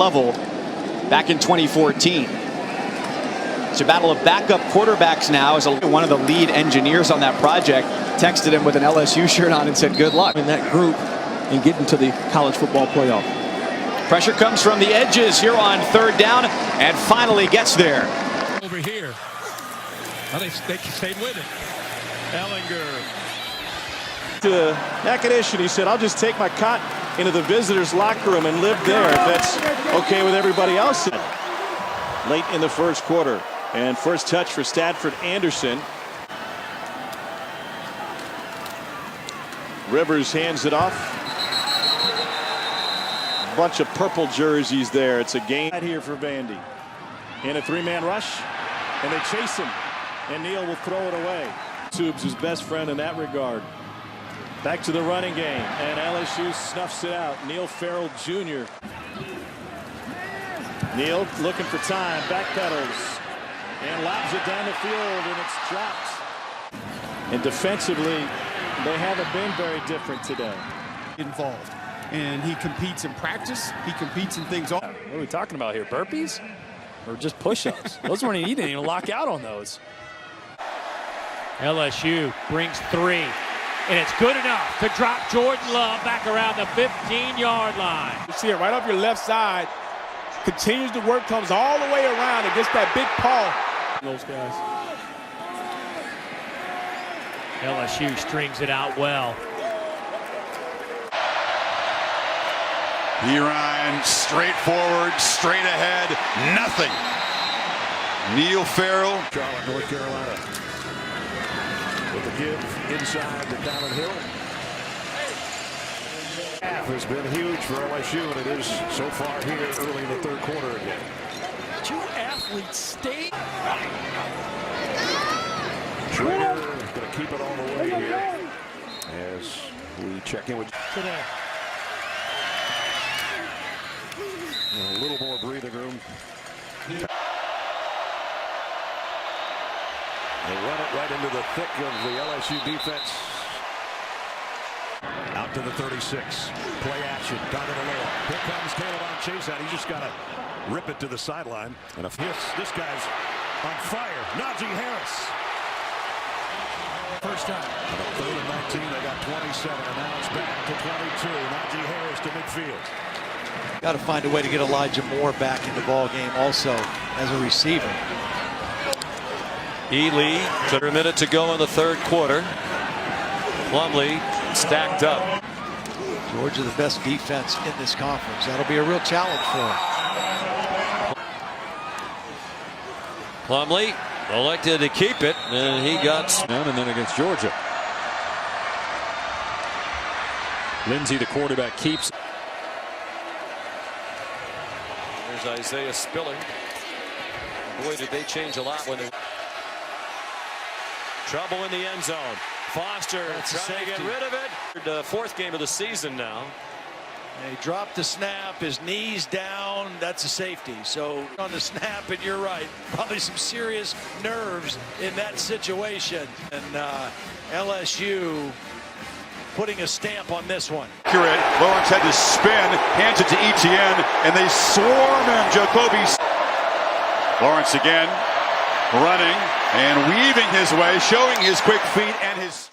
level back in 2014. It's a battle of backup quarterbacks now. As one of the lead engineers on that project texted him with an LSU shirt on and said, "Good luck." In that group and getting to the college football playoff. Pressure comes from the edges here on third down and finally gets there. Over here. Well, they stayed with it. Ellinger. To Nakanish, and he said, "I'll just take my cot into the visitors' locker room and live there if that's okay with everybody else." Late in the first quarter, and first touch for Stafford Anderson. Rivers hands it off. Bunch of purple jerseys there. It's a game right here for Vandy. In a three-man rush, and they chase him, and Neal will throw it away. Tubes his best friend in that regard. Back to the running game, and LSU snuffs it out. Neal Farrell Jr. Neal looking for time, backpedals, and lobs it down the field, and it's dropped. And defensively, they haven't been very different today. Involved, and he competes in practice. He competes in things. What are we talking about here? Burpees or just push-ups? Those weren't even to lock out on those. LSU brings 3, and it's good enough to drop Jordan Love back around the 15-yard line. You see it right off your left side. Continues to work, comes all the way around and gets that big paw. Those guys. LSU strings it out well. Ryan straight forward, straight ahead, nothing. Neal Farrell. Charlotte, North Carolina. With the give inside to Colin Hill. Half has been huge for LSU, and it is so far here early in the third quarter again. 2 athletes stay. Schrader going to keep it all the way here as we check in with Today. a little more breathing room. They run it right into the thick of the LSU defense. Out to the 36. Play action. Down to the low. Here comes Caleb on chase out. He's just got to rip it to the sideline. And if this guy's on fire. Najee Harris. First time. On a 3rd and 19, they got 27. And now it's back to 22. Najee Harris to midfield. Got to find a way to get Elijah Moore back in the ball game also as a receiver. Ely, a minute to go in the third quarter. Plumlee stacked up. Georgia the best defense in this conference. That'll be a real challenge for him. Plumlee elected to keep it, and he got down. And then against Georgia, Lindsey, the quarterback, keeps. there's Isaiah Spiller. Boy, did they change a lot when they. Trouble in the end zone. Foster trying to get rid of it. The 4th game of the season now. He dropped the snap, his knees down. That's a safety. So on the snap, and you're right, probably some serious nerves in that situation. And LSU putting a stamp on this one. Accurate. Lawrence had to spin, hands it to Etienne, and they swarm him. Jacoby. Lawrence again, running and weaving his way, showing his quick feet and his